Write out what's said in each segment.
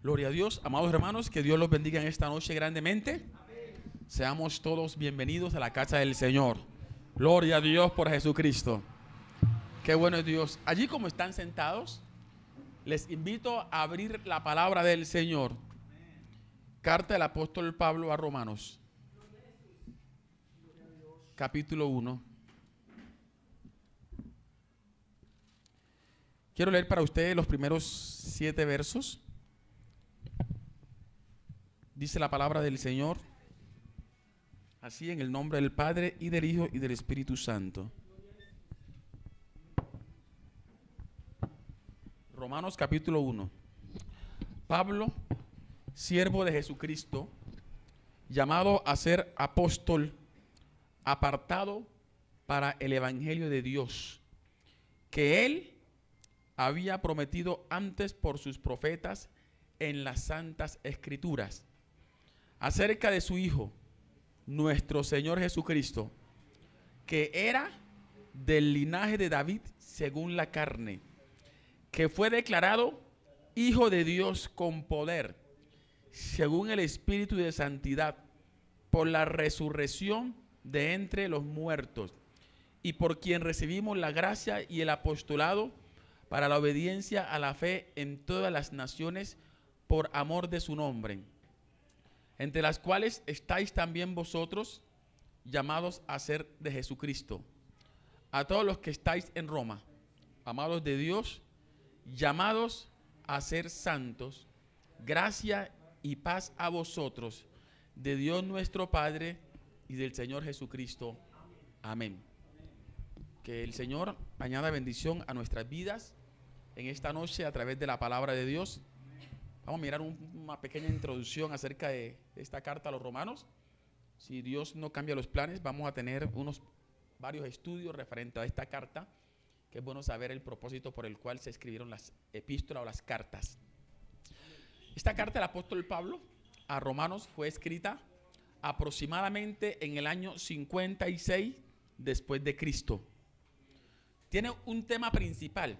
Gloria a Dios, amados hermanos, que Dios los bendiga en esta noche grandemente. Seamos todos bienvenidos a la casa del Señor. Gloria a Dios por Jesucristo. Qué bueno es Dios. Allí como están sentados, les invito a abrir la palabra del Señor. Carta del apóstol Pablo a Romanos, capítulo 1. Quiero leer para ustedes los primeros 7 versos. Dice la palabra del Señor, así en el nombre del Padre, y del Hijo, y del Espíritu Santo. Romanos capítulo 1. Pablo, siervo de Jesucristo, llamado a ser apóstol, apartado para el evangelio de Dios, que él había prometido antes por sus profetas en las santas escrituras, acerca de su Hijo, nuestro Señor Jesucristo, que era del linaje de David según la carne, que fue declarado Hijo de Dios con poder, según el Espíritu de santidad, por la resurrección de entre los muertos, y por quien recibimos la gracia y el apostolado para la obediencia a la fe en todas las naciones, por amor de su nombre, entre las cuales estáis también vosotros, llamados a ser de Jesucristo. A todos los que estáis en Roma, amados de Dios, llamados a ser santos, gracia y paz a vosotros, de Dios nuestro Padre y del Señor Jesucristo. Amén. Que el Señor añada bendición a nuestras vidas en esta noche a través de la palabra de Dios. Vamos a mirar una pequeña introducción acerca de esta carta a los romanos. Si Dios no cambia los planes, vamos a tener varios estudios referente a esta carta, que es bueno saber el propósito por el cual se escribieron las epístolas o las cartas. Esta carta del apóstol Pablo a Romanos fue escrita aproximadamente en el año 56 después de Cristo. Tiene un tema principal,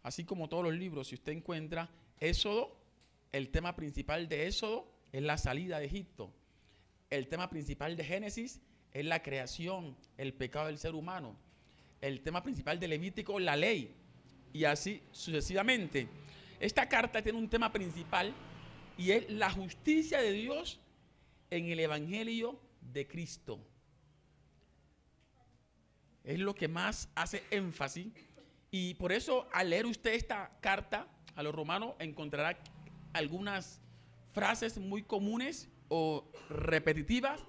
así como todos los libros. Si usted encuentra Éxodo, el tema principal de Éxodo es la salida de Egipto. El tema principal de Génesis es la creación, el pecado del ser humano. El tema principal de Levítico, la ley, y así sucesivamente. Esta carta tiene un tema principal y es la justicia de Dios en el evangelio de Cristo. Es lo que más hace énfasis, y por eso al leer usted esta carta a los romanos encontrará algunas frases muy comunes o repetitivas,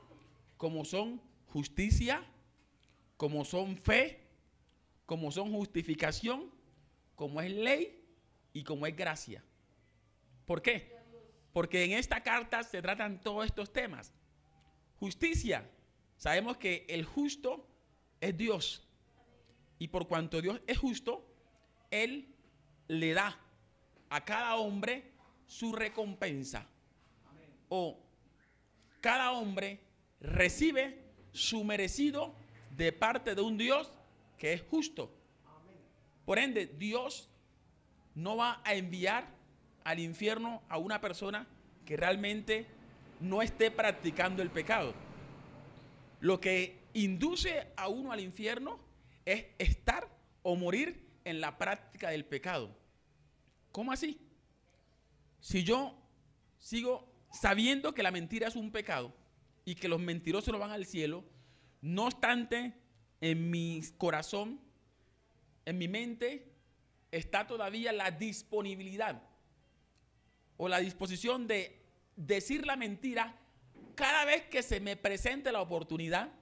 como son justicia, como son fe, como son justificación, como es ley y como es gracia. ¿Por qué? Porque en esta carta se tratan todos estos temas. Justicia, sabemos que el justo es Dios, y por cuanto Dios es justo, Él le da a cada hombre su recompensa, o cada hombre recibe su merecido de parte de un Dios que es justo. Por ende, Dios no va a enviar al infierno a una persona que realmente no esté practicando el pecado. Lo que induce a uno al infierno es estar o morir en la práctica del pecado. ¿Cómo así? Si yo sigo sabiendo que la mentira es un pecado y que los mentirosos no van al cielo, no obstante, en mi corazón, en mi mente, está todavía la disponibilidad o la disposición de decir la mentira cada vez que se me presente la oportunidad,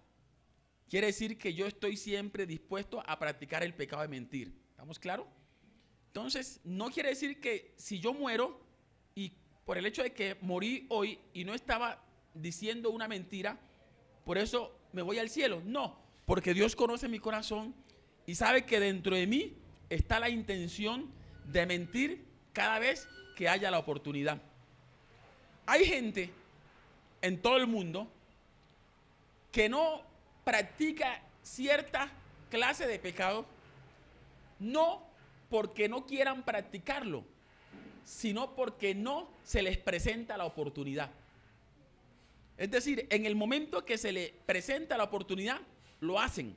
quiere decir que yo estoy siempre dispuesto a practicar el pecado de mentir. ¿Estamos claros? Entonces, no quiere decir que si yo muero y por el hecho de que morí hoy y no estaba diciendo una mentira, por eso me voy al cielo. No, porque Dios conoce mi corazón y sabe que dentro de mí está la intención de mentir cada vez que haya la oportunidad. Hay gente en todo el mundo que no practica cierta clase de pecado, no porque no quieran practicarlo, sino porque no se les presenta la oportunidad. Es decir, en el momento que se les presenta la oportunidad, lo hacen.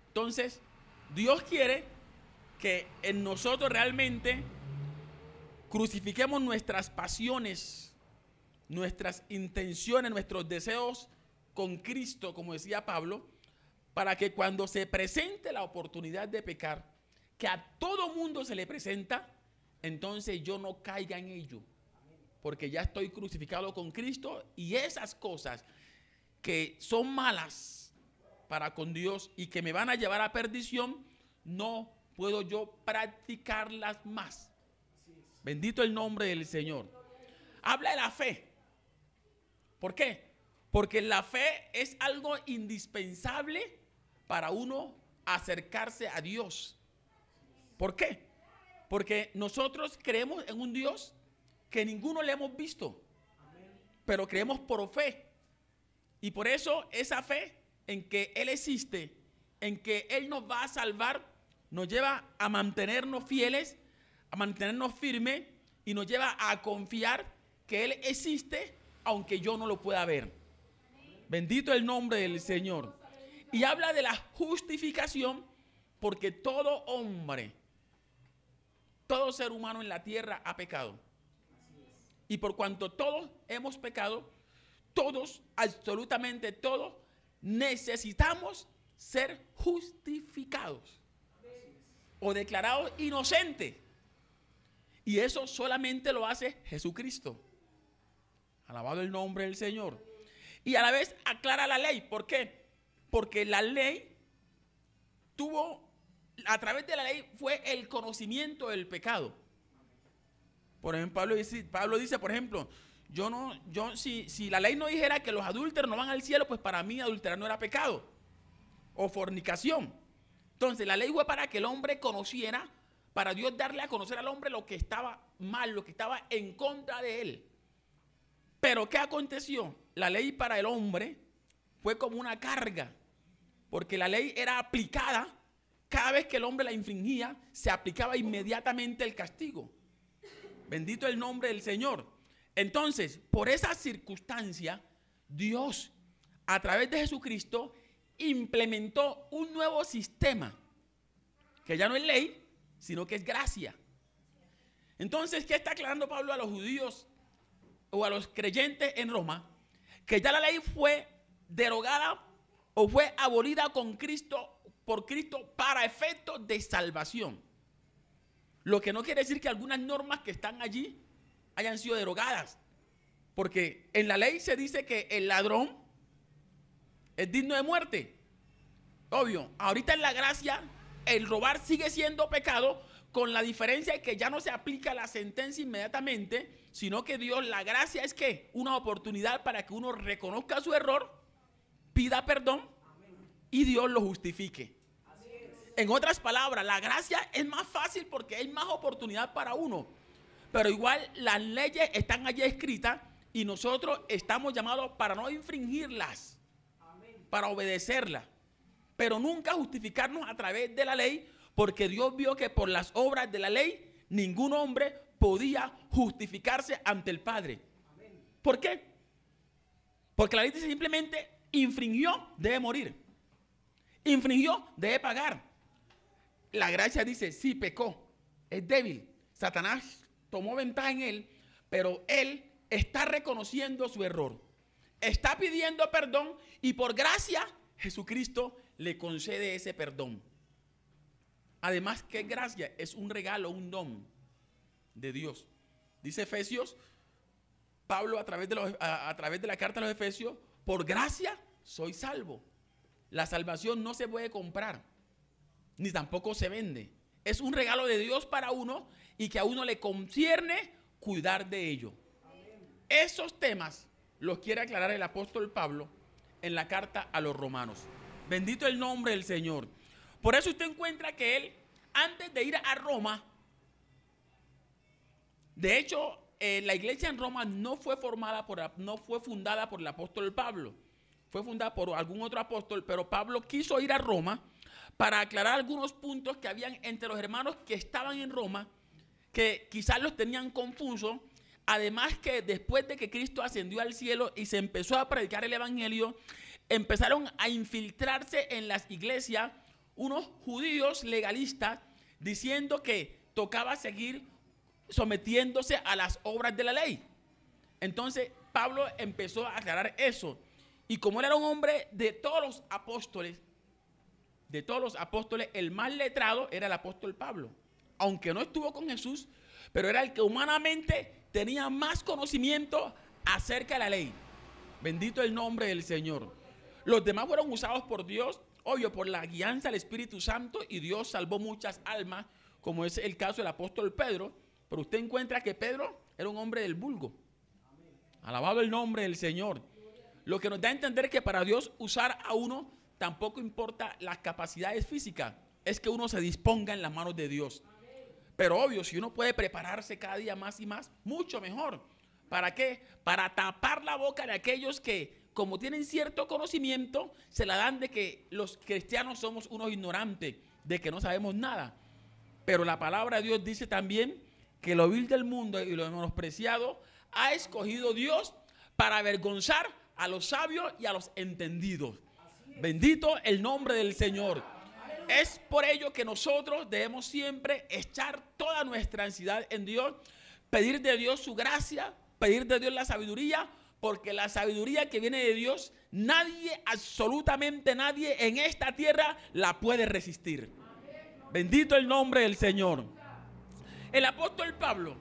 Entonces, Dios quiere que en nosotros realmente crucifiquemos nuestras pasiones, nuestras intenciones, nuestros deseos con Cristo, como decía Pablo, para que cuando se presente la oportunidad de pecar, que a todo mundo se le presenta, entonces yo no caiga en ello, porque ya estoy crucificado con Cristo y esas cosas que son malas para con Dios y que me van a llevar a perdición, no puedo yo practicarlas más. Bendito el nombre del Señor. Habla de la fe. ¿Por qué? Porque la fe es algo indispensable para uno acercarse a Dios. ¿Por qué? Porque nosotros creemos en un Dios que ninguno le hemos visto, pero creemos por fe. Y por eso esa fe en que Él existe, en que Él nos va a salvar, nos lleva a mantenernos fieles, a mantenernos firmes y nos lleva a confiar que Él existe aunque yo no lo pueda ver. Bendito el nombre del Señor. Y habla de la justificación porque todo hombre, todo ser humano en la tierra ha pecado. Y por cuanto todos hemos pecado, todos, absolutamente todos, necesitamos ser justificados o declarados inocentes. Y eso solamente lo hace Jesucristo. Alabado el nombre del Señor. Y a la vez aclara la ley. ¿Por qué? Porque la ley a través de la ley fue el conocimiento del pecado. Por ejemplo, Pablo dice, por ejemplo, si la ley no dijera que los adúlteros no van al cielo, pues para mí adulterar no era pecado o fornicación. Entonces la ley fue para que el hombre conociera, para Dios darle a conocer al hombre lo que estaba mal, lo que estaba en contra de él. Pero ¿qué aconteció? La ley para el hombre fue como una carga, porque la ley era aplicada cada vez que el hombre la infringía, se aplicaba inmediatamente el castigo. Bendito el nombre del Señor. Entonces, por esa circunstancia, Dios, a través de Jesucristo, implementó un nuevo sistema, que ya no es ley, sino que es gracia. Entonces, ¿qué está aclarando Pablo a los judíos o a los creyentes en Roma? Que ya la ley fue derogada o fue abolida por Cristo para efectos de salvación. Lo que no quiere decir que algunas normas que están allí hayan sido derogadas. Porque en la ley se dice que el ladrón es digno de muerte. Obvio, ahorita en la gracia el robar sigue siendo pecado, con la diferencia de que ya no se aplica la sentencia inmediatamente, sino que Dios, la gracia es que una oportunidad para que uno reconozca su error, pida perdón y Dios lo justifique. En otras palabras, la gracia es más fácil porque hay más oportunidad para uno. Pero igual las leyes están allí escritas y nosotros estamos llamados para no infringirlas, para obedecerlas. Pero nunca justificarnos a través de la ley, porque Dios vio que por las obras de la ley ningún hombre podía justificarse ante el Padre. ¿Por qué? Porque la ley dice simplemente infringió, debe morir. Infringió, debe pagar. La gracia dice, sí pecó, es débil. Satanás tomó ventaja en él, pero él está reconociendo su error. Está pidiendo perdón y por gracia Jesucristo le concede ese perdón. Además, ¿qué gracia? Es un regalo, un don de Dios. Dice Efesios, Pablo a través de la carta a los Efesios, por gracia soy salvo. La salvación no se puede comprar, ni tampoco se vende. Es un regalo de Dios para uno y que a uno le concierne cuidar de ello. Esos temas los quiere aclarar el apóstol Pablo en la carta a los romanos. Bendito el nombre del Señor. Por eso usted encuentra que él, antes de ir a Roma, de hecho, la iglesia en Roma no fue fundada por el apóstol Pablo. Fue fundada por algún otro apóstol, pero Pablo quiso ir a Roma para aclarar algunos puntos que habían entre los hermanos que estaban en Roma, que quizás los tenían confusos. Además que después de que Cristo ascendió al cielo y se empezó a predicar el evangelio, empezaron a infiltrarse en las iglesias unos judíos legalistas diciendo que tocaba seguir sometiéndose a las obras de la ley. Entonces Pablo empezó a aclarar eso. Y como él era un hombre de todos los apóstoles, el más letrado era el apóstol Pablo. Aunque no estuvo con Jesús, pero era el que humanamente tenía más conocimiento acerca de la ley. Bendito el nombre del Señor. Los demás fueron usados por Dios, obvio, por la guianza del Espíritu Santo, y Dios salvó muchas almas, como es el caso del apóstol Pedro. Pero usted encuentra que Pedro era un hombre del vulgo. Alabado el nombre del Señor. Lo que nos da a entender que para Dios usar a uno tampoco importa las capacidades físicas, es que uno se disponga en las manos de Dios. Pero obvio, si uno puede prepararse cada día más y más, mucho mejor. ¿Para qué? Para tapar la boca de aquellos que, como tienen cierto conocimiento, se la dan de que los cristianos somos unos ignorantes, de que no sabemos nada. Pero la palabra de Dios dice también que lo vil del mundo y lo menospreciado ha escogido Dios para avergonzar a los sabios y a los entendidos. Bendito el nombre del Señor. Es por ello que nosotros debemos siempre echar toda nuestra ansiedad en Dios, pedir de Dios su gracia, pedir de Dios la sabiduría, porque la sabiduría que viene de Dios, nadie, absolutamente nadie en esta tierra la puede resistir. Bendito el nombre del Señor. El apóstol Pablo,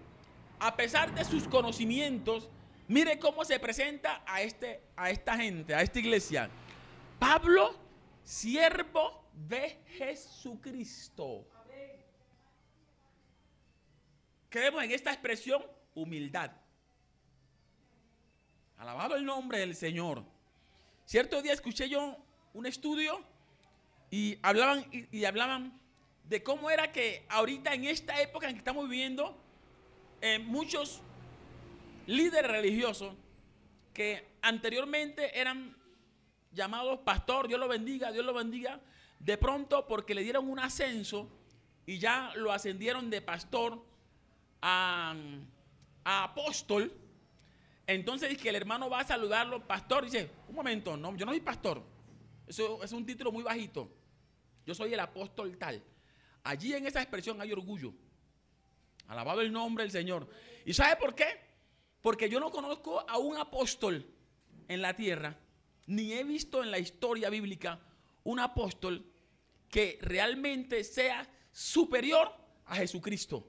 a pesar de sus conocimientos, mire cómo se presenta a esta gente, a esta iglesia. Pablo, siervo de Jesucristo. ¿Qué vemos en esta expresión? Humildad. Alabado el nombre del Señor. Cierto día escuché yo un estudio y hablaban de cómo era que ahorita en esta época en que estamos viviendo, muchos líderes religiosos que anteriormente eran llamados pastor, Dios lo bendiga, de pronto porque le dieron un ascenso y ya lo ascendieron de pastor a apóstol. Entonces que el hermano va a saludarlo, pastor, dice, un momento, no, yo no soy pastor, eso es un título muy bajito, yo soy el apóstol tal. Allí en esa expresión hay orgullo. Alabado el nombre del Señor. ¿Y sabe por qué? Porque yo no conozco a un apóstol en la tierra, ni he visto en la historia bíblica un apóstol que realmente sea superior a Jesucristo.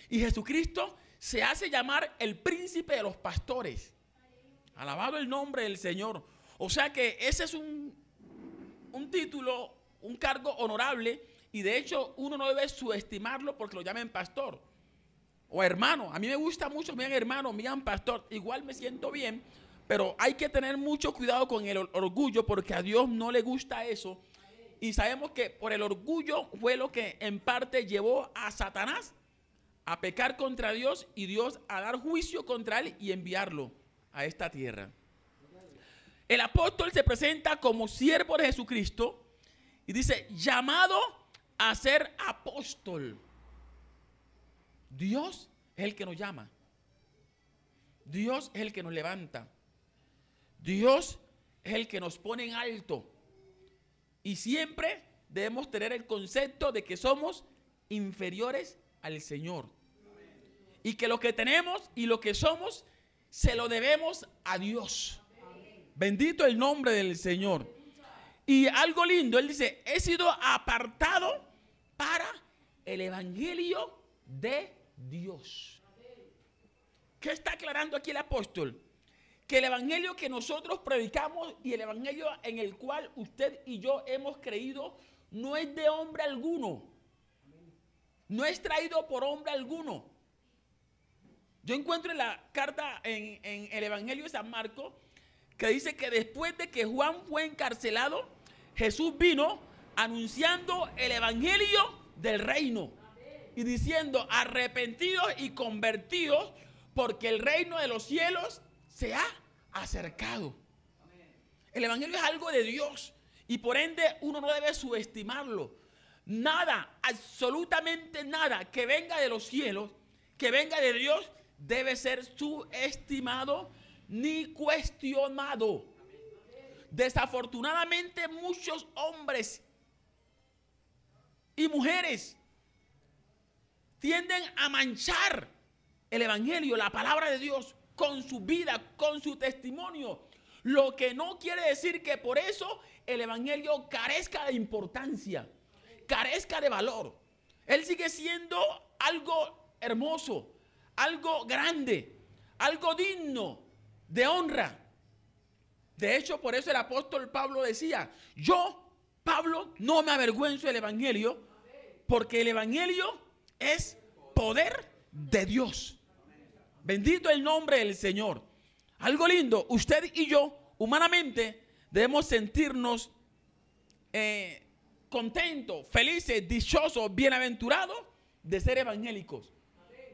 Y Jesucristo se hace llamar el príncipe de los pastores. Alabado el nombre del Señor. O sea que ese es un título, un cargo honorable, y de hecho uno no debe subestimarlo porque lo llamen pastor o hermano. A mí me gusta mucho, me llaman hermano, me llaman pastor, igual me siento bien, pero hay que tener mucho cuidado con el orgullo porque a Dios no le gusta eso. Y sabemos que por el orgullo fue lo que en parte llevó a Satanás a pecar contra Dios y Dios a dar juicio contra él y enviarlo a esta tierra. El apóstol se presenta como siervo de Jesucristo y dice, llamado a ser apóstol. Dios es el que nos llama. Dios es el que nos levanta. Dios es el que nos pone en alto. Y siempre debemos tener el concepto de que somos inferiores al Señor. Y que lo que tenemos y lo que somos se lo debemos a Dios. Bendito el nombre del Señor. Y algo lindo, él dice, he sido apartado para el evangelio de Dios. ¿Qué está aclarando aquí el apóstol? Que el evangelio que nosotros predicamos y el evangelio en el cual usted y yo hemos creído no es de hombre alguno. No es traído por hombre alguno. Yo encuentro en la carta, en el evangelio de San Marcos, que dice que después de que Juan fue encarcelado, Jesús vino anunciando el evangelio del reino y diciendo, arrepentidos y convertidos porque el reino de los cielos se ha acercado. El evangelio es algo de Dios y por ende uno no debe subestimarlo. nada, absolutamente nada que venga de los cielos, que venga de Dios, debe ser subestimado ni cuestionado. Desafortunadamente, muchos hombres y mujeres tienden a manchar el evangelio, la palabra de Dios, con su vida, con su testimonio. Lo que no quiere decir que por eso el evangelio carezca de importancia, carezca de valor. Él sigue siendo algo hermoso, algo grande, algo digno de honra. De hecho, por eso el apóstol Pablo decía: yo, Pablo, no me avergüenzo del evangelio, porque el evangelio es poder de Dios. Bendito el nombre del Señor. Algo lindo, usted y yo, humanamente, debemos sentirnos contentos, felices, dichosos, bienaventurados de ser evangélicos.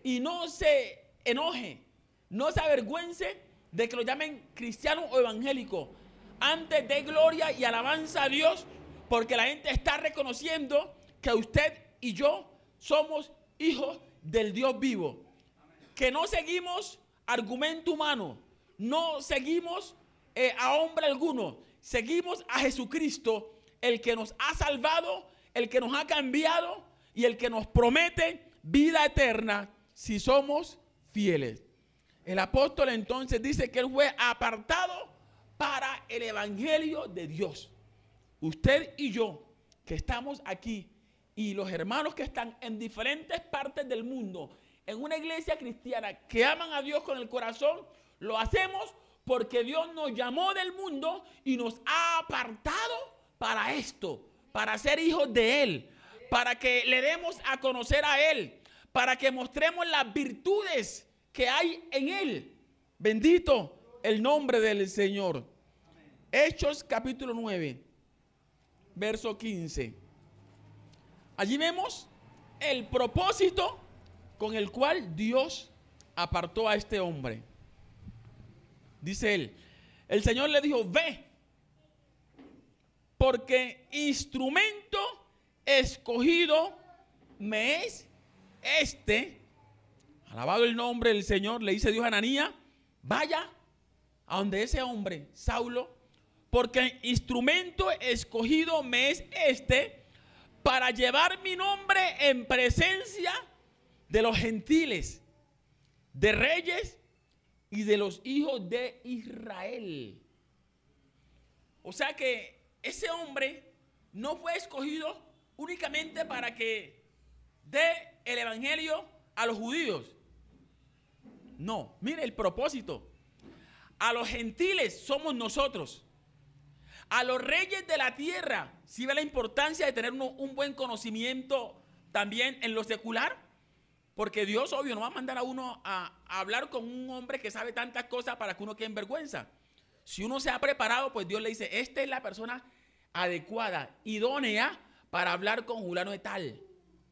Y no se enoje, no se avergüence de que lo llamen cristiano o evangélico. Antes de gloria y alabanza a Dios, porque la gente está reconociendo que usted y yo somos hijos del Dios vivo. Que no seguimos argumento humano, no seguimos a hombre alguno, seguimos a Jesucristo, el que nos ha salvado, el que nos ha cambiado y el que nos promete vida eterna si somos fieles. El apóstol entonces dice que él fue apartado para el evangelio de Dios. Usted y yo que estamos aquí y los hermanos que están en diferentes partes del mundo, en una iglesia cristiana que aman a Dios con el corazón, lo hacemos porque Dios nos llamó del mundo y nos ha apartado para esto, para ser hijos de Él, para que le demos a conocer a Él, para que mostremos las virtudes que hay en Él. Bendito el nombre del Señor. Hechos capítulo 9, verso 15. Allí vemos el propósito con el cual Dios apartó a este hombre. Dice él, el Señor le dijo: ve, porque instrumento escogido me es este. Alabado el nombre del Señor. Le dice Dios a Ananías: vaya a donde ese hombre, Saulo, porque instrumento escogido me es este, para llevar mi nombre en presencia de los gentiles, de reyes y de los hijos de Israel. O sea que ese hombre no fue escogido únicamente para que dé el evangelio a los judíos. No, mire el propósito. A los gentiles somos nosotros. A los reyes de la tierra. ¿Sí ve la importancia de tener un buen conocimiento también en lo secular? Porque Dios, obvio, no va a mandar a uno a hablar con un hombre que sabe tantas cosas para que uno quede en vergüenza. Si uno se ha preparado, pues Dios le dice: esta es la persona adecuada, idónea para hablar con fulano de tal.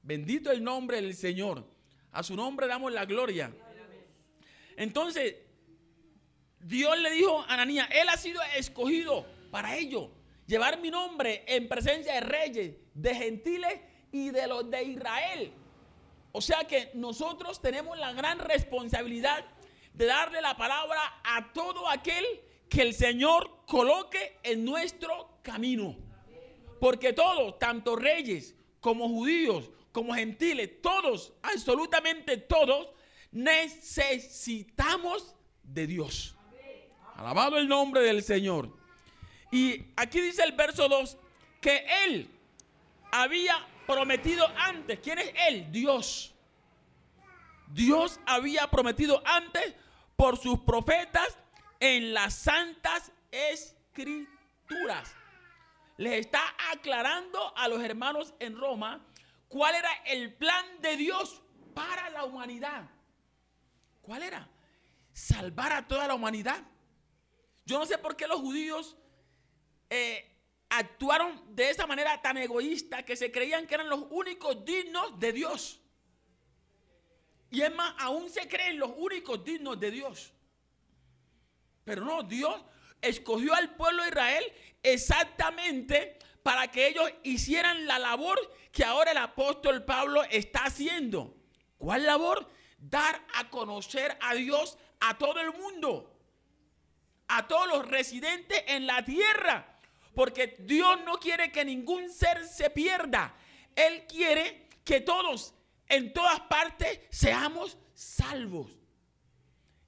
Bendito el nombre del Señor. A su nombre damos la gloria. Entonces, Dios le dijo a Ananías: él ha sido escogido para ello, llevar mi nombre en presencia de reyes, de gentiles y de los de Israel. O sea que nosotros tenemos la gran responsabilidad de darle la palabra a todo aquel que el Señor coloque en nuestro camino. Porque todos, tanto reyes como judíos, como gentiles, todos, absolutamente todos, necesitamos de Dios. Alabado el nombre del Señor. Y aquí dice el verso 2 que Él había prometido antes. ¿Quién es Él? Dios. Dios había prometido antes por sus profetas en las santas escrituras. Les está aclarando a los hermanos en Roma cuál era el plan de Dios para la humanidad. ¿Cuál era? Salvar a toda la humanidad. Yo no sé por qué los judíos actuaron de esa manera tan egoísta, que se creían que eran los únicos dignos de Dios. Y es más, aún se creen los únicos dignos de Dios. Pero no, Dios escogió al pueblo de Israel exactamente para que ellos hicieran la labor que ahora el apóstol Pablo está haciendo? ¿Cuál labor? Dar a conocer a Dios a todo el mundo, a todos los residentes en la tierra. Porque Dios no quiere que ningún ser se pierda. Él quiere que todos, en todas partes, seamos salvos.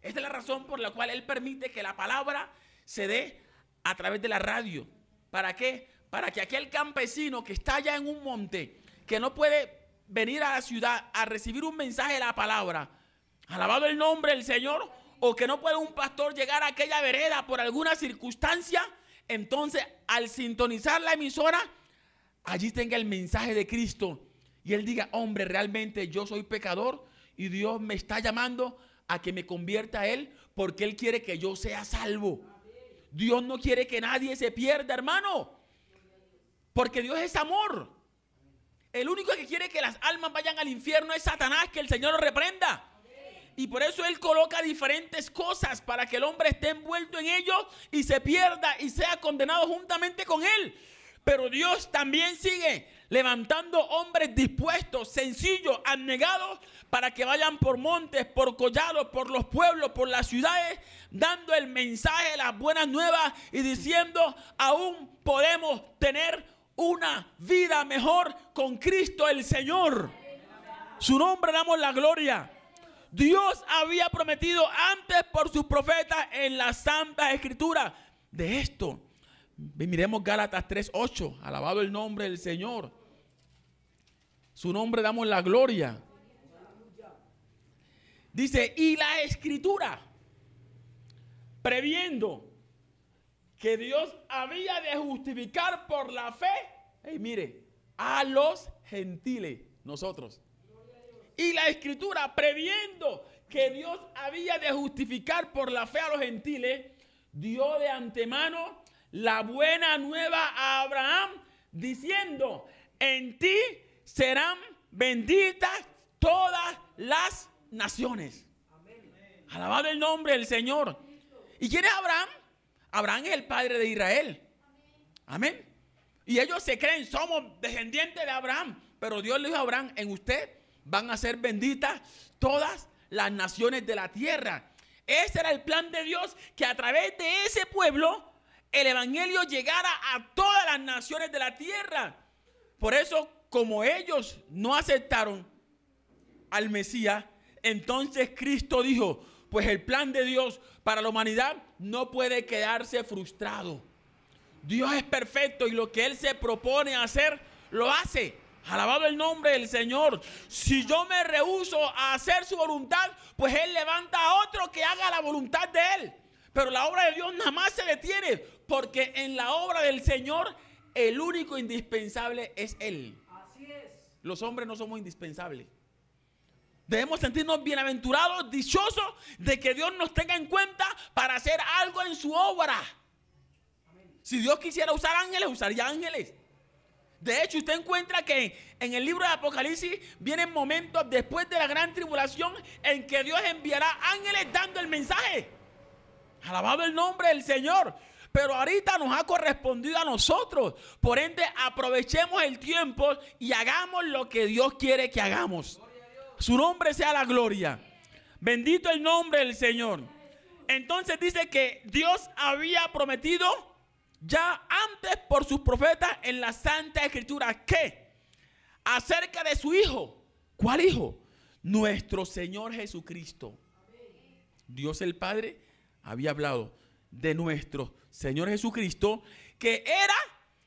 Esta es la razón por la cual Él permite que la palabra se dé a través de la radio. ¿Para qué? Para que aquel campesino que está allá en un monte, que no puede venir a la ciudad a recibir un mensaje de la palabra, alabado el nombre del Señor, o que no puede un pastor llegar a aquella vereda por alguna circunstancia, entonces al sintonizar la emisora, allí tenga el mensaje de Cristo y él diga, hombre, realmente yo soy pecador y Dios me está llamando a que me convierta a Él porque Él quiere que yo sea salvo. Dios no quiere que nadie se pierda, hermano, porque Dios es amor. El único que quiere que las almas vayan al infierno es Satanás, que el Señor lo reprenda. Y por eso Él coloca diferentes cosas para que el hombre esté envuelto en ellos y se pierda y sea condenado juntamente con Él. Pero Dios también sigue levantando hombres dispuestos, sencillos, abnegados, para que vayan por montes, por collados, por los pueblos, por las ciudades, dando el mensaje, las buenas nuevas y diciendo, aún podemos tener una vida mejor con Cristo el Señor. Su nombre damos la gloria. Dios había prometido antes por sus profetas en las Santas Escrituras de esto. Miremos Gálatas 3:8. Alabado el nombre del Señor. Su nombre damos la gloria. Dice, y la Escritura, previendo que Dios había de justificar por la fe, mire, a los gentiles, nosotros. Y la Escritura, previendo que Dios había de justificar por la fe a los gentiles, dio de antemano la buena nueva a Abraham, diciendo, en ti serán benditas todas las naciones. Amén. Alabado el nombre del Señor. ¿Y quién es Abraham? Abraham es el padre de Israel. Amén. Y ellos se creen, somos descendientes de Abraham. Pero Dios le dijo a Abraham, en usted van a ser benditas todas las naciones de la tierra. Ese era el plan de Dios, que a través de ese pueblo el evangelio llegara a todas las naciones de la tierra. Por eso, como ellos no aceptaron al Mesías, entonces Cristo dijo, pues el plan de Dios para la humanidad no puede quedarse frustrado. Dios es perfecto y lo que Él se propone hacer, lo hace. Alabado el nombre del Señor. Si yo me rehúso a hacer su voluntad, pues Él levanta a otro que haga la voluntad de Él. Pero la obra de Dios nada más se detiene, porque en la obra del Señor el único indispensable es Él. Así es. Los hombres no somos indispensables. Debemos sentirnos bienaventurados, dichosos de que Dios nos tenga en cuenta para hacer algo en su obra. Amén. Si Dios quisiera usar ángeles, usaría ángeles. De hecho, usted encuentra que en el libro de Apocalipsis vienen momentos después de la gran tribulación en que Dios enviará ángeles dando el mensaje. Alabado el nombre del Señor. Pero ahorita nos ha correspondido a nosotros. Por ende, aprovechemos el tiempo y hagamos lo que Dios quiere que hagamos. Su nombre sea la gloria. Bendito el nombre del Señor. Entonces dice que Dios había prometido ya antes por sus profetas en la Santa Escritura que acerca de su Hijo. ¿Cuál Hijo? Nuestro Señor Jesucristo. Dios el Padre había hablado de nuestro Señor Jesucristo, que era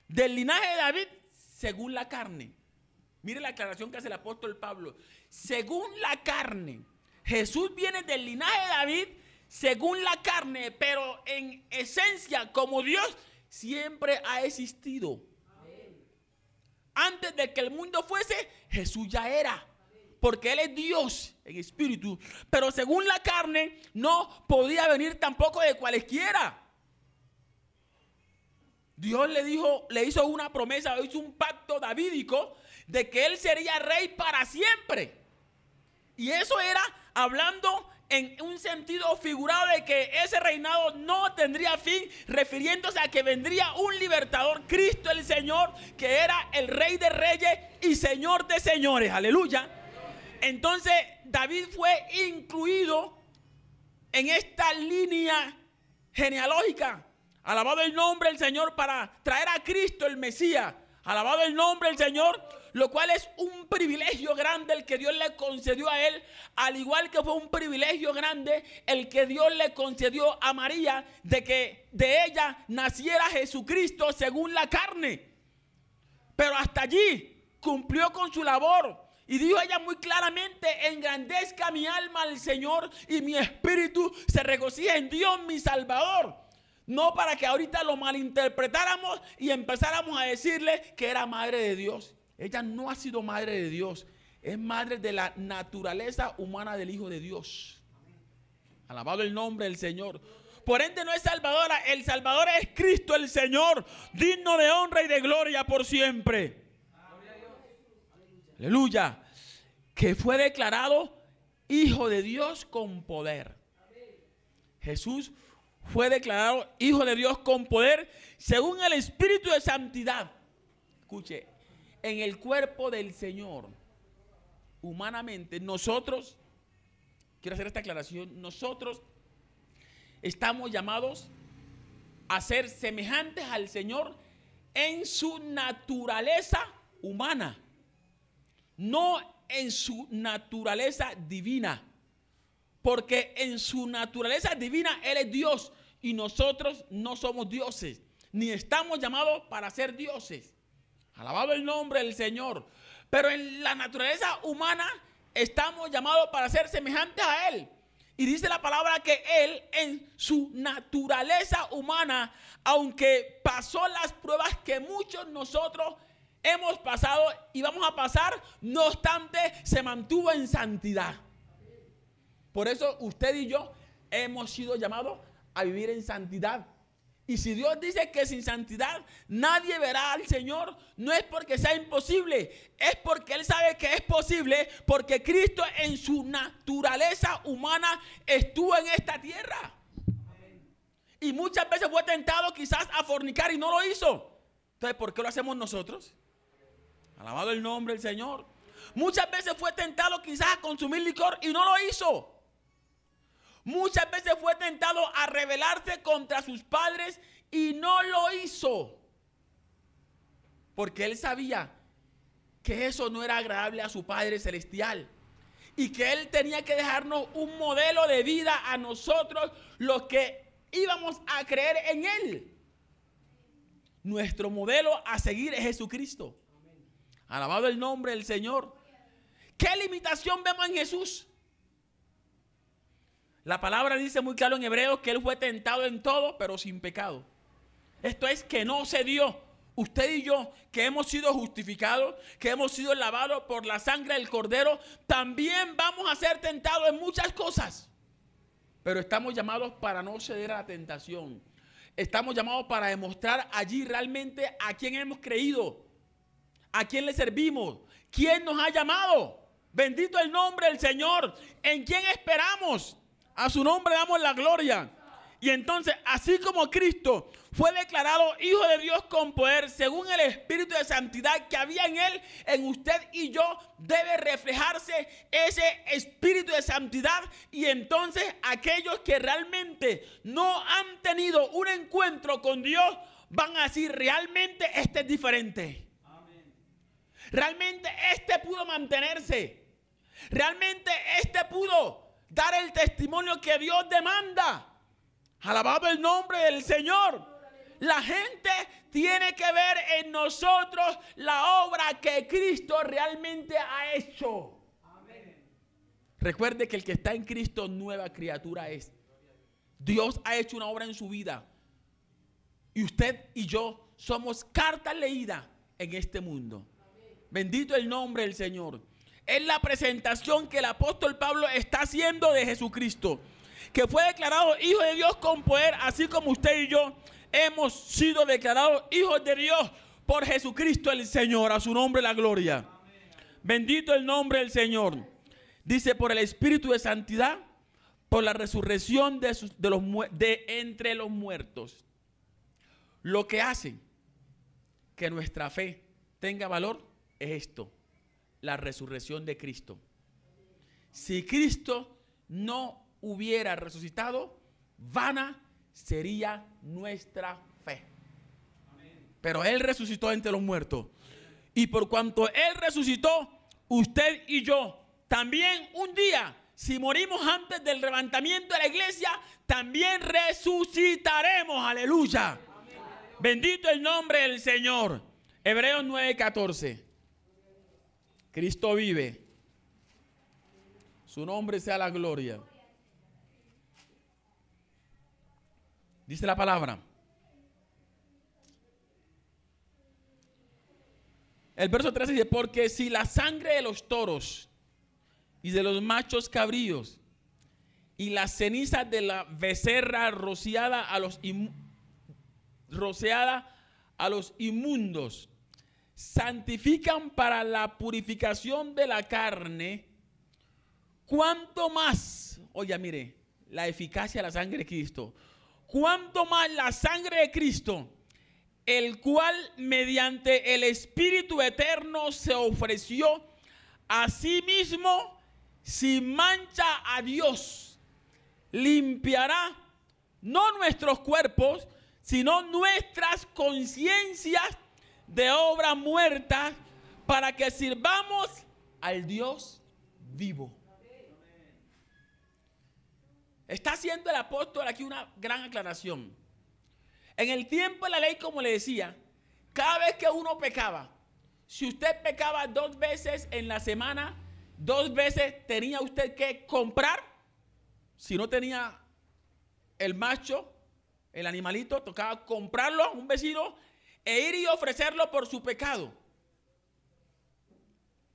del linaje de David según la carne. Mire la aclaración que hace el apóstol Pablo. Según la carne. Jesús viene del linaje de David según la carne, pero en esencia como Dios siempre ha existido. Amén. Antes de que el mundo fuese, Jesús ya era. Porque Él es Dios en espíritu. Pero según la carne no podía venir tampoco de cualesquiera. Dios le hizo una promesa, hizo un pacto davídico de que Él sería rey para siempre. Y eso era hablando en un sentido figurado de que ese reinado no tendría fin, refiriéndose a que vendría un libertador, Cristo el Señor, que era el Rey de Reyes y Señor de Señores. Aleluya. Entonces David fue incluido en esta línea genealógica. Alabado el nombre del Señor, para traer a Cristo el Mesías. Alabado el nombre del Señor, lo cual es un privilegio grande el que Dios le concedió a él, al igual que fue un privilegio grande el que Dios le concedió a María, de que de ella naciera Jesucristo según la carne. Pero hasta allí cumplió con su labor. Y dijo ella muy claramente: engrandezca mi alma al Señor y mi espíritu se regocija en Dios mi Salvador. No para que ahorita lo malinterpretáramos y empezáramos a decirle que era madre de Dios. Ella no ha sido madre de Dios. Es madre de la naturaleza humana del Hijo de Dios. Alabado el nombre del Señor. Por ende no es salvadora. El Salvador es Cristo el Señor, digno de honra y de gloria por siempre. Aleluya. Que fue declarado Hijo de Dios con poder. Jesús fue declarado Hijo de Dios con poder según el Espíritu de Santidad. Escuche, en el cuerpo del Señor, humanamente, nosotros, quiero hacer esta aclaración, nosotros estamos llamados a ser semejantes al Señor en su naturaleza humana, no en su naturaleza divina. Porque en su naturaleza divina Él es Dios y nosotros no somos dioses, ni estamos llamados para ser dioses. Alabado el nombre del Señor. Pero en la naturaleza humana estamos llamados para ser semejantes a Él. Y dice la palabra que Él en su naturaleza humana, aunque pasó las pruebas que muchos nosotros hemos pasado y vamos a pasar, no obstante se mantuvo en santidad. Por eso usted y yo hemos sido llamados a vivir en santidad. Y si Dios dice que sin santidad nadie verá al Señor, no es porque sea imposible, es porque Él sabe que es posible, porque Cristo en su naturaleza humana estuvo en esta tierra. Y muchas veces fue tentado quizás a fornicar y no lo hizo. Entonces, ¿por qué lo hacemos nosotros? Alabado el nombre del Señor. Muchas veces fue tentado quizás a consumir licor y no lo hizo. Muchas veces fue tentado a rebelarse contra sus padres y no lo hizo. Porque él sabía que eso no era agradable a su Padre Celestial. Y que él tenía que dejarnos un modelo de vida a nosotros, los que íbamos a creer en él. Nuestro modelo a seguir es Jesucristo. Alabado el nombre del Señor. ¿Qué limitación vemos en Jesús? La palabra dice muy claro en Hebreos que Él fue tentado en todo, pero sin pecado. Esto es que no se dio. Usted y yo, que hemos sido justificados, que hemos sido lavados por la sangre del Cordero, también vamos a ser tentados en muchas cosas. Pero estamos llamados para no ceder a la tentación. Estamos llamados para demostrar allí realmente a quién hemos creído, a quién le servimos, quién nos ha llamado. Bendito el nombre del Señor. ¿En quién esperamos? A su nombre damos la gloria. Y entonces, así como Cristo fue declarado Hijo de Dios con poder, según el Espíritu de Santidad que había en Él, en usted y yo debe reflejarse ese Espíritu de Santidad. Y entonces aquellos que realmente no han tenido un encuentro con Dios van a decir: realmente este es diferente. Amén. Realmente este pudo mantenerse. Realmente este pudo dar el testimonio que Dios demanda. Alabado el nombre del Señor. La gente tiene que ver en nosotros la obra que Cristo realmente ha hecho. Amén. Recuerde que el que está en Cristo, nueva criatura es. Dios ha hecho una obra en su vida. Y usted y yo somos cartas leídas en este mundo. Bendito el nombre del Señor. Es la presentación que el apóstol Pablo está haciendo de Jesucristo, que fue declarado Hijo de Dios con poder, así como usted y yo hemos sido declarados hijos de Dios por Jesucristo el Señor. A su nombre la gloria. Amén. Bendito el nombre del Señor. Dice: por el Espíritu de Santidad, por la resurrección de entre los muertos. Lo que hace que nuestra fe tenga valor es esto: la resurrección de Cristo. Si Cristo no hubiera resucitado, vana sería nuestra fe. Pero Él resucitó entre los muertos. Y por cuanto Él resucitó, usted y yo también un día, si morimos antes del levantamiento de la iglesia, también resucitaremos. Aleluya. Amén. Bendito el nombre del Señor. Hebreos 9:14. Cristo vive. Su nombre sea la gloria. Dice la palabra. El verso 13 dice: porque si la sangre de los toros y de los machos cabríos y las cenizas de la becerra rociada a los inmundos santifican para la purificación de la carne, ¿cuánto más? Oye, mire, la eficacia de la sangre de Cristo. ¿Cuánto más la sangre de Cristo, el cual mediante el Espíritu Eterno se ofreció a sí mismo sin mancha a Dios, limpiará no nuestros cuerpos, sino nuestras conciencias de obras muertas, para que sirvamos al Dios vivo? Está haciendo el apóstol aquí una gran aclaración. En el tiempo de la ley, como le decía, cada vez que uno pecaba, si usted pecaba 2 veces en la semana, 2 veces tenía usted que comprar. Si no tenía el macho, el animalito, tocaba comprarlo a un vecino e ir y ofrecerlo por su pecado,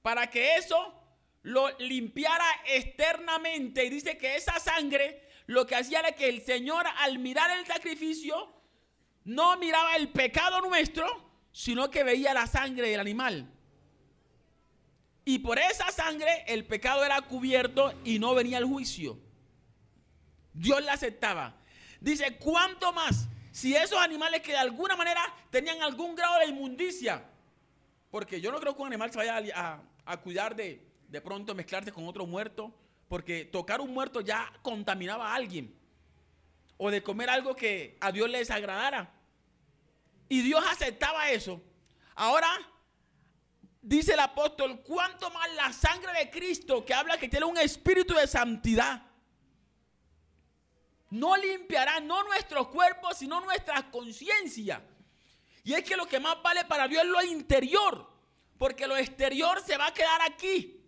para que eso lo limpiara externamente. Y dice que esa sangre lo que hacía era que el Señor, al mirar el sacrificio, no miraba el pecado nuestro, sino que veía la sangre del animal. Y por esa sangre el pecado era cubierto y no venía el juicio. Dios la aceptaba. Dice, ¿cuánto más si esos animales que de alguna manera tenían algún grado de inmundicia? Porque yo no creo que un animal se vaya a cuidar de pronto mezclarse con otro muerto, porque tocar un muerto ya contaminaba a alguien, o de comer algo que a Dios le desagradara. Y Dios aceptaba eso. Ahora dice el apóstol, cuánto más la sangre de Cristo, que habla que tiene un espíritu de santidad, no limpiará no nuestros cuerpos, sino nuestra conciencia. Y es que lo que más vale para Dios es lo interior, porque lo exterior se va a quedar aquí.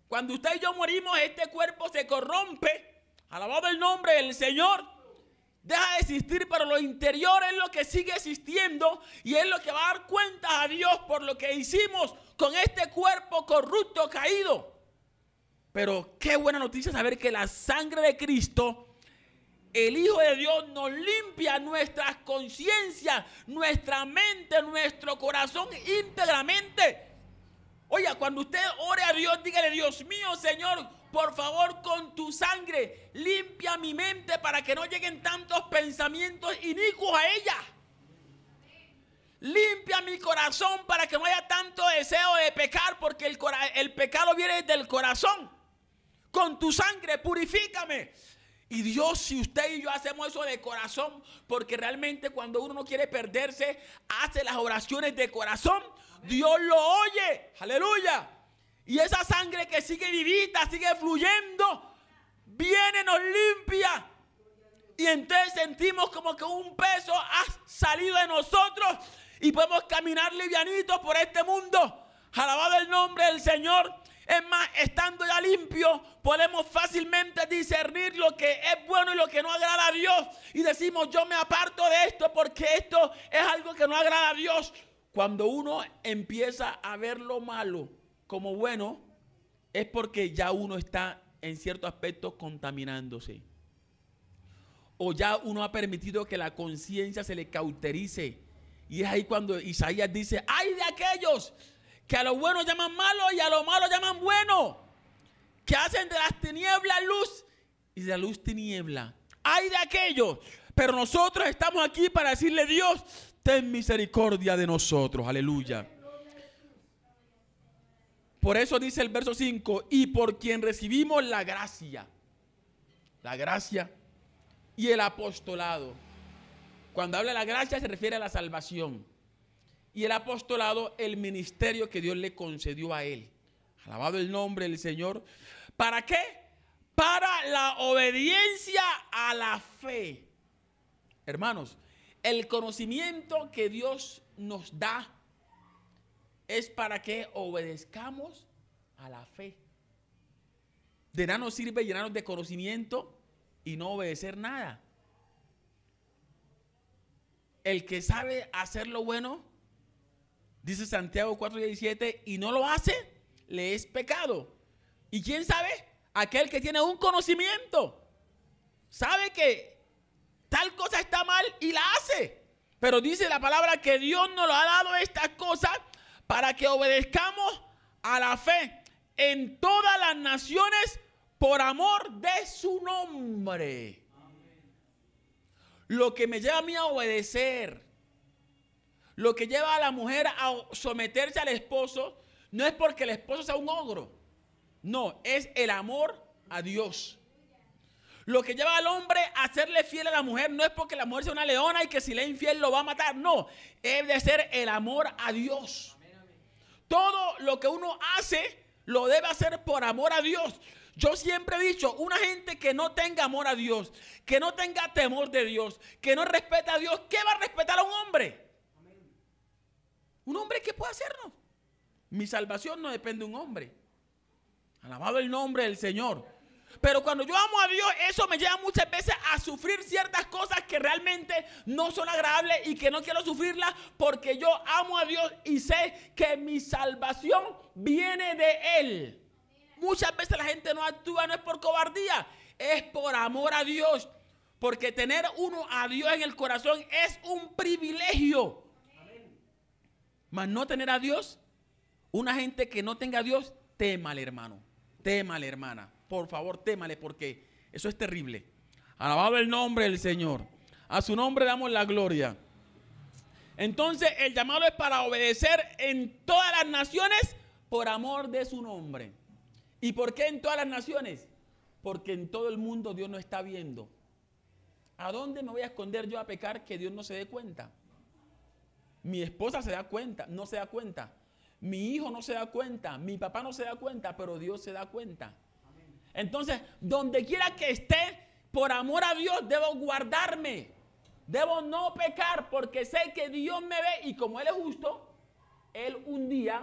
Cuando usted y yo morimos, este cuerpo se corrompe. Alabado el nombre del Señor. Deja de existir, pero lo interior es lo que sigue existiendo y es lo que va a dar cuenta a Dios por lo que hicimos con este cuerpo corrupto, caído. Pero qué buena noticia saber que la sangre de Cristo, el Hijo de Dios, nos limpia nuestras conciencias, nuestra mente, nuestro corazón íntegramente. Oiga, cuando usted ore a Dios, dígale: Dios mío, Señor, por favor, con tu sangre, limpia mi mente para que no lleguen tantos pensamientos inicuos a ella. Limpia mi corazón para que no haya tanto deseo de pecar, porque el pecado viene del corazón. Con tu sangre, purifícame. Y Dios, si usted y yo hacemos eso de corazón, porque realmente cuando uno no quiere perderse, hace las oraciones de corazón, Dios lo oye. Aleluya. Y esa sangre que sigue vivita, sigue fluyendo, viene, nos limpia. Y entonces sentimos como que un peso ha salido de nosotros y podemos caminar livianitos por este mundo. Alabado el nombre del Señor. Es más, estando ya limpio, podemos fácilmente discernir lo que es bueno y lo que no agrada a Dios. Y decimos, yo me aparto de esto porque esto es algo que no agrada a Dios. Cuando uno empieza a ver lo malo como bueno, es porque ya uno está en cierto aspecto contaminándose. O ya uno ha permitido que la conciencia se le cauterice. Y es ahí cuando Isaías dice, ¡ay de aquellos que a lo bueno llaman malo y a lo malo llaman bueno! Que hacen de las tinieblas luz y de la luz tiniebla. ¡Ay de aquellos! Pero nosotros estamos aquí para decirle: Dios, ten misericordia de nosotros. Aleluya. Por eso dice el verso 5: y por quien recibimos la gracia y el apostolado. Cuando habla de la gracia se refiere a la salvación. Y el apostolado, el ministerio que Dios le concedió a él. Alabado el nombre del Señor. ¿Para qué? Para la obediencia a la fe. Hermanos, el conocimiento que Dios nos da es para que obedezcamos a la fe. De nada nos sirve llenarnos de conocimiento y no obedecer nada. El que sabe hacer lo bueno, dice Santiago 4:17, y no lo hace, le es pecado. ¿Y quién sabe? Aquel que tiene un conocimiento. Sabe que tal cosa está mal y la hace. Pero dice la palabra que Dios nos lo ha dado estas cosas para que obedezcamos a la fe en todas las naciones por amor de su nombre. Lo que me lleva a mí a obedecer, lo que lleva a la mujer a someterse al esposo, no es porque el esposo sea un ogro. No, es el amor a Dios. Lo que lleva al hombre a serle fiel a la mujer no es porque la mujer sea una leona y que si le es infiel lo va a matar. No, debe ser el amor a Dios. Todo lo que uno hace lo debe hacer por amor a Dios. Yo siempre he dicho, una gente que no tenga amor a Dios, que no tenga temor de Dios, que no respeta a Dios, ¿qué va a respetar a un hombre? Un hombre, ¿qué puede hacernos? Mi salvación no depende de un hombre. Alabado el nombre del Señor. Pero cuando yo amo a Dios, eso me lleva muchas veces a sufrir ciertas cosas que realmente no son agradables y que no quiero sufrirlas porque yo amo a Dios y sé que mi salvación viene de Él. Muchas veces la gente no actúa, no es por cobardía, es por amor a Dios. Porque tener uno a Dios en el corazón es un privilegio. Mas no tener a Dios, una gente que no tenga a Dios, témale, hermano, témale, hermana. Por favor, témale, porque eso es terrible. Alabado el nombre del Señor. A su nombre damos la gloria. Entonces, el llamado es para obedecer en todas las naciones por amor de su nombre. ¿Y por qué en todas las naciones? Porque en todo el mundo Dios no está viendo. ¿A dónde me voy a esconder yo a pecar que Dios no se dé cuenta? Mi esposa se da cuenta, no se da cuenta. Mi hijo no se da cuenta, mi papá no se da cuenta, pero Dios se da cuenta. Entonces, donde quiera que esté, por amor a Dios, debo guardarme. Debo no pecar porque sé que Dios me ve y como Él es justo, Él un día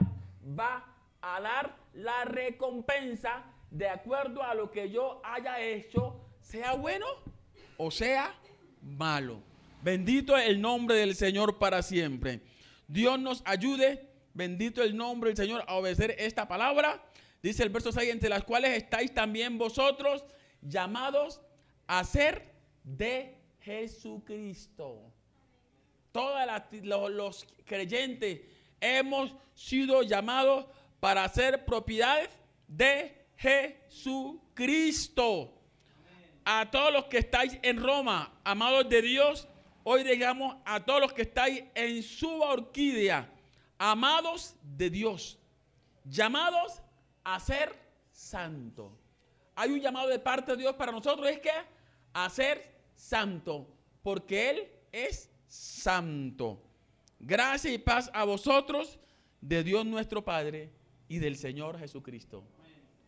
va a dar la recompensa de acuerdo a lo que yo haya hecho, sea bueno o sea malo. Bendito es el nombre del Señor para siempre. Dios nos ayude, bendito el nombre del Señor, a obedecer esta palabra. Dice el verso 6, entre las cuales estáis también vosotros llamados a ser de Jesucristo. Todos los creyentes hemos sido llamados para ser propiedades de Jesucristo. A todos los que estáis en Roma, amados de Dios, hoy digamos a todos los que estáis en Suba Orquídea, amados de Dios, llamados a ser santo. Hay un llamado de parte de Dios para nosotros, es que a ser santo, porque Él es santo. Gracia y paz a vosotros, de Dios nuestro Padre y del Señor Jesucristo.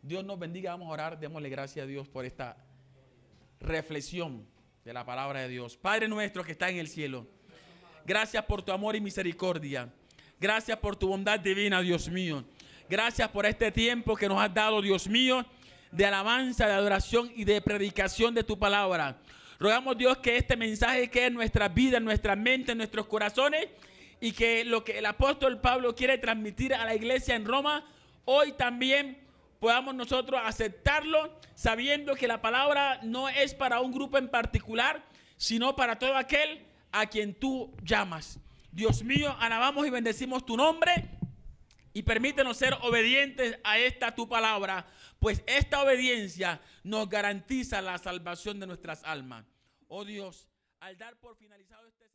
Dios nos bendiga, vamos a orar, démosle gracias a Dios por esta reflexión de la palabra de Dios. Padre nuestro que está en el cielo, gracias por tu amor y misericordia. Gracias por tu bondad divina, Dios mío. Gracias por este tiempo que nos has dado, Dios mío, de alabanza, de adoración y de predicación de tu palabra. Rogamos, Dios, que este mensaje quede en nuestras vidas, en nuestra mente, en nuestros corazones, y que lo que el apóstol Pablo quiere transmitir a la iglesia en Roma, hoy también podamos nosotros aceptarlo, sabiendo que la palabra no es para un grupo en particular, sino para todo aquel a quien tú llamas. Dios mío, alabamos y bendecimos tu nombre. Y permítenos ser obedientes a esta tu palabra, pues esta obediencia nos garantiza la salvación de nuestras almas. Oh Dios, al dar por finalizado este